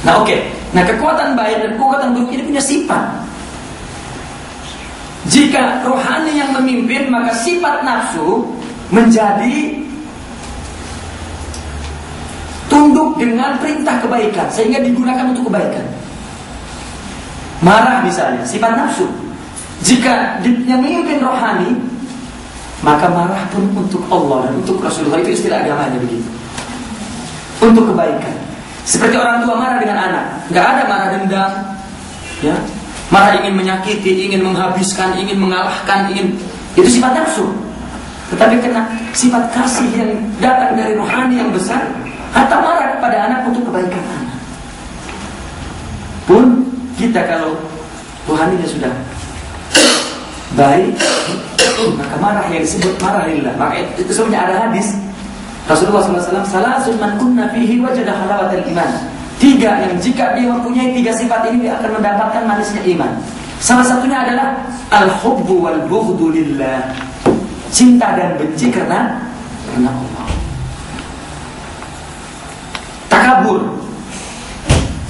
Nah oke. Nah kekuatan baik dan kekuatan buruk ini punya sifat. Jika rohani yang memimpin, maka sifat nafsu menjadi tunduk dengan perintah kebaikan, sehingga digunakan untuk kebaikan. Marah misalnya, sifat nafsu. Jika yang memimpin rohani, maka marah pun untuk Allah dan untuk Rasulullah. Itu istilah agamanya begitu. Untuk kebaikan. Seperti orang tua marah dengan anak, nggak ada marah dendam, ya. Marah ingin menyakiti, ingin menghabiskan, ingin mengalahkan, itu sifat nafsu. Tetapi kena sifat kasih yang datang dari rohani yang besar, hatta marah kepada anak untuk kebaikan anak. Pun kita kalau rohaninya sudah baik, maka marah yang disebut marah lillah. Maka itu sebenarnya ada hadis Rasulullah SAW, salasun man kunna fihi wajada halawatal iman. 3 yang jika dia mempunyai 3 sifat ini, dia akan mendapatkan manisnya iman. Salah satunya adalah al-hubbu wal bughdu lillah. Cinta dan benci karena Allah. Takabur,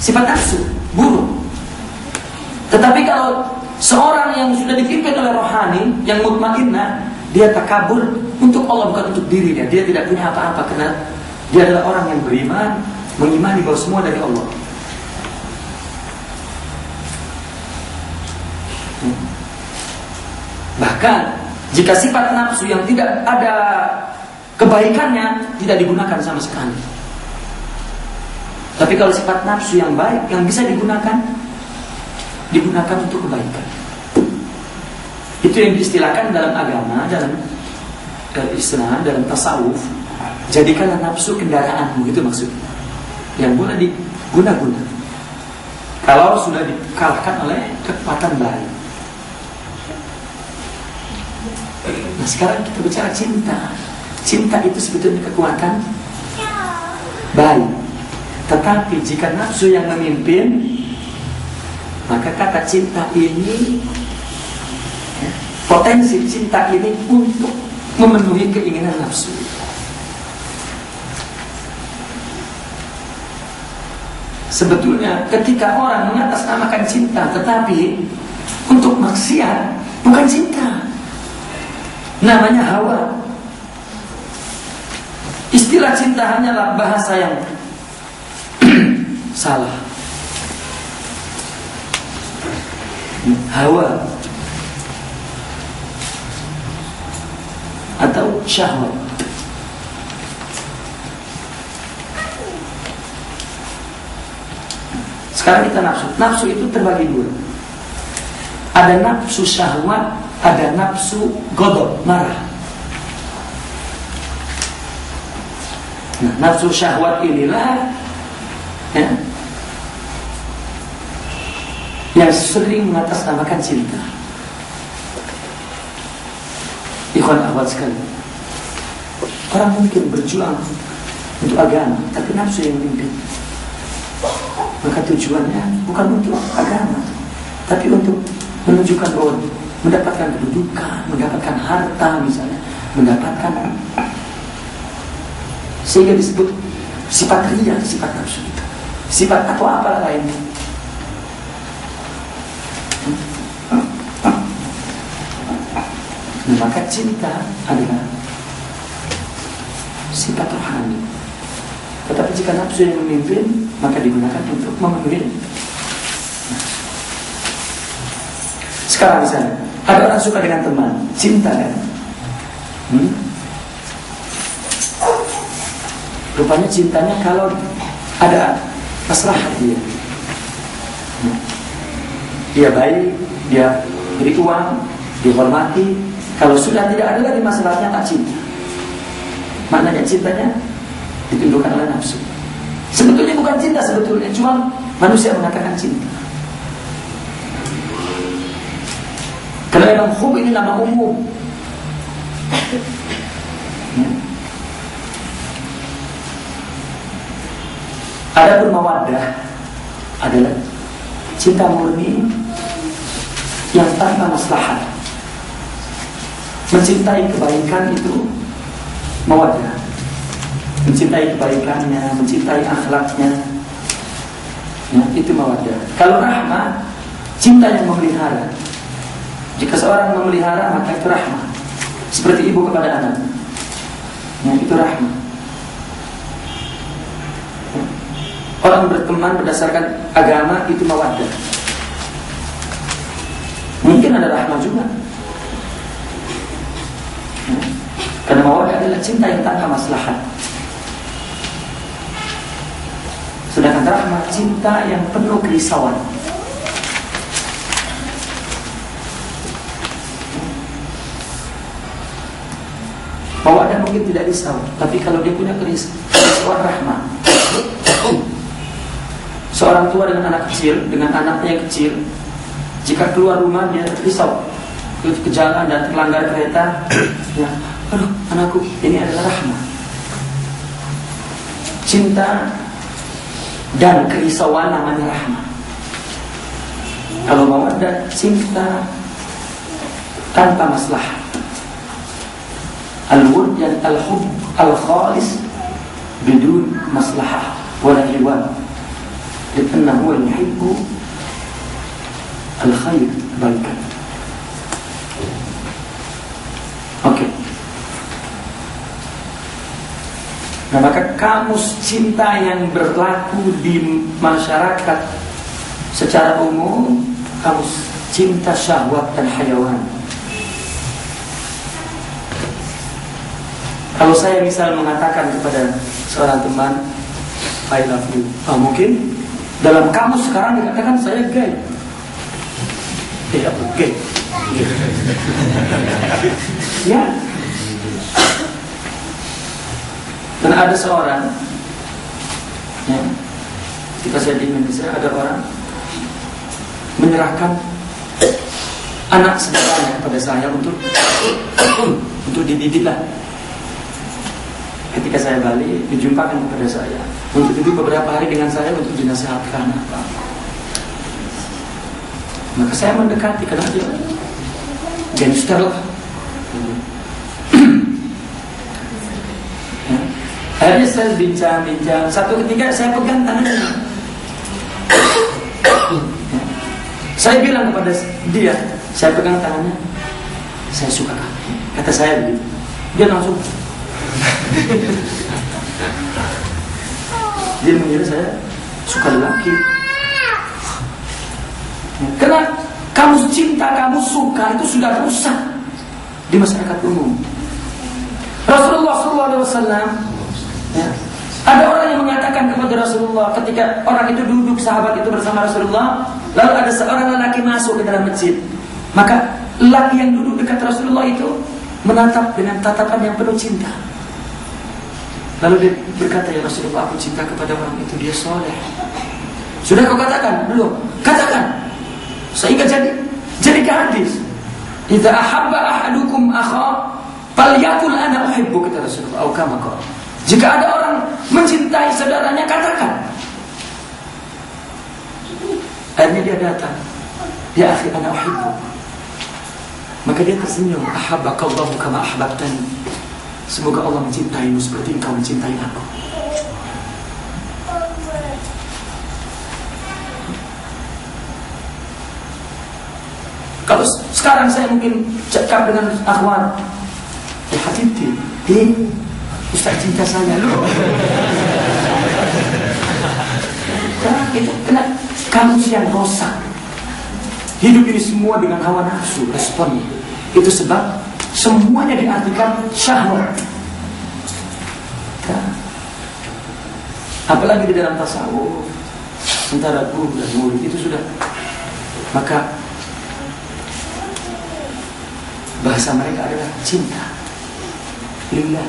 sifat nafsu, buruk. Tetapi kalau seorang yang sudah dipimpin oleh rohani, yang mutmainnah, dia takabur untuk Allah, bukan untuk dirinya. Dia tidak punya apa-apa karena dia adalah orang yang beriman, mengimani bahwa semua dari Allah. Bahkan jika sifat nafsu yang tidak ada kebaikannya, tidak digunakan sama sekali. Tapi kalau sifat nafsu yang baik, yang bisa digunakan untuk kebaikan. Itu yang diistilahkan dalam agama, dalam Islam, dalam tasawuf, jadikanlah nafsu kendaraanmu, itu maksudnya, yang boleh diguna-guna kalau sudah dikalahkan oleh kekuatan baik. Nah sekarang kita bicara cinta. Cinta itu sebetulnya kekuatan baik. Tetapi jika nafsu yang memimpin, maka kata cinta ini, potensi cinta ini untuk memenuhi keinginan nafsu. Sebetulnya ketika orang mengatasnamakan cinta, tetapi untuk maksiat, bukan cinta, namanya hawa. Istilah cinta hanyalah bahasa yang salah. Hawa atau syahwat. Sekarang kita nafsu. Nafsu itu terbagi 2. Ada nafsu syahwat, ada nafsu ghadab, marah. Nah, nafsu syahwat inilah yang sering mengatasnamakan cinta. Ikhwan akhwat sekalian, orang mungkin berjuang untuk agama, tapi nafsu yang memimpin. Maka tujuannya bukan untuk agama, tapi untuk menunjukkan bahwa mendapatkan kedudukan, mendapatkan harta misalnya, mendapatkan, sehingga disebut sifat ria, sifat nafsu itu. Sifat atau apa lainnya. Nah, maka cinta adalah sifat rohani. Tetapi jika nafsu yang memimpin, maka digunakan untuk memenuhi. Sekarang misalnya, ada orang suka dengan teman, cinta kan? Rupanya cintanya kalau ada maslahat dia. Dia baik, dia beri uang, dihormati. Kalau sudah tidak ada lagi masalahnya, tak cinta. Maknanya cintanya ditundukkan oleh nafsu. Sebetulnya bukan cinta, sebetulnya cuma manusia mengatakan cinta. Karena memang hub ini nama umum. Adapun mawaddah adalah cinta murni yang tanpa maslahat. Mencintai kebaikan itu mawaddah. Mencintai kebaikannya, mencintai akhlaknya, Ya, itu mawaddah. Kalau rahmah, cinta yang memelihara. Jika seorang memelihara, maka itu rahmah. Seperti ibu kepada anak. Ya, itu rahmah. Orang berteman berdasarkan agama, itu mawaddah. Mungkin ada rahmah juga. Ya. Karena mawaddah adalah cinta yang tanpa maslahat. Sedangkan rahmah, cinta yang penuh kerisauan. Mawaddah mungkin tidak risau, tapi kalau dia punya kerisauan, rahmah. Seorang tua dengan anak kecil, dengan anaknya yang kecil, jika keluar rumah dia risau, ke jalan dan terlanggar kereta, ya, aduh anakku, ini adalah rahmah. Cinta dan kerisauan namanya rahmah. Kalau mawaddah, cinta tanpa maslahat. Al-wud dan al-hub al-khalis bidun maslahah wala hiwan. Karena huwa yuhibbu al-khair, kebaikan. Oke. Nah, maka kamus cinta yang berlaku di masyarakat secara umum, kamus cinta syahwat dan hayawan. Kalau saya misal mengatakan kepada seorang teman, I love you, mungkin dalam kamus sekarang dikatakan saya gay. Tidak gay. Ya. Dan ada seorang, ya, ketika saya di Indonesia, ada orang menyerahkan anak saudaranya kepada saya untuk dididiklah. Ketika saya balik, dijumpakan kepada saya untuk duduk beberapa hari dengan saya untuk dinasihatkan apa. Maka saya mendekati, karena dia gangster lah. Ya. Akhirnya saya bincang-bincang. Satu ketika saya pegang tangannya. Ya. Saya bilang kepada dia, saya pegang tangannya, saya suka kamu. Kata saya begitu. Dia langsung. Dia mengira saya suka lelaki. Karena kamu cinta, kamu suka, itu sudah rusak di masyarakat umum. Rasulullah SAW, ya, ada orang yang mengatakan kepada Rasulullah, ketika orang itu duduk, sahabat itu bersama Rasulullah, lalu ada seorang lelaki masuk ke dalam masjid. Maka lelaki yang duduk dekat Rasulullah itu menatap dengan tatapan yang penuh cinta. Lalu dia berkata, ya Rasulullah, aku cinta kepada orang itu, dia soleh. Sudah kau katakan? Belum. Katakan. Sehingga jadi hadis. Idza ahabba ahadukum akha falyaqul ana uhibbu, kata Rasulullah. Atau kama qala. Jika ada orang mencintai saudaranya, katakan. Akhirnya dia datang. Ya akhi, ana uhibbu. Maka dia tersenyum. Ahabbakallahu kama ahbabtani. Semoga Allah mencintaimu seperti engkau mencintai aku. Kalau sekarang saya mungkin cakap dengan akhwan, ya habibti, ini Ustaz cinta saya loh. Karena itu kena kamus yang rosak. Hidup ini semua dengan hawa nafsu responnya. Itu sebab semuanya diartikan syahwat. Ya. Apalagi di dalam tasawuf, antara guru dan murid itu sudah, maka bahasa mereka adalah cinta lillah.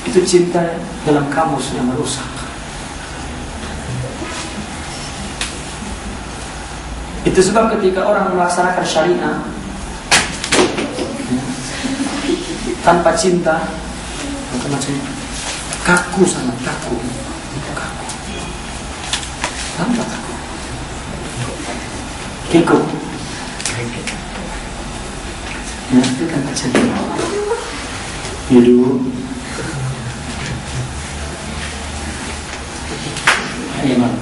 Itu cinta dalam kamus yang merusak. Itu sebab ketika orang melaksanakan syariah tanpa cinta, macam kaku, sangat kaku, tanpa kaku, kiko. Ya, itu kan saja. Hidup. Ayo, Mas.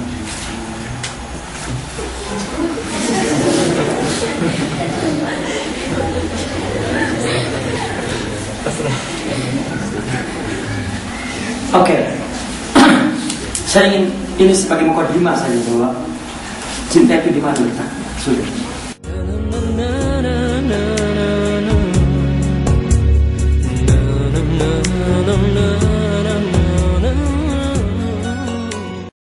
Oke. Saya ingin ini sebagai mukadimah saja bahwa cinta itu di mana letaknya. Sudah.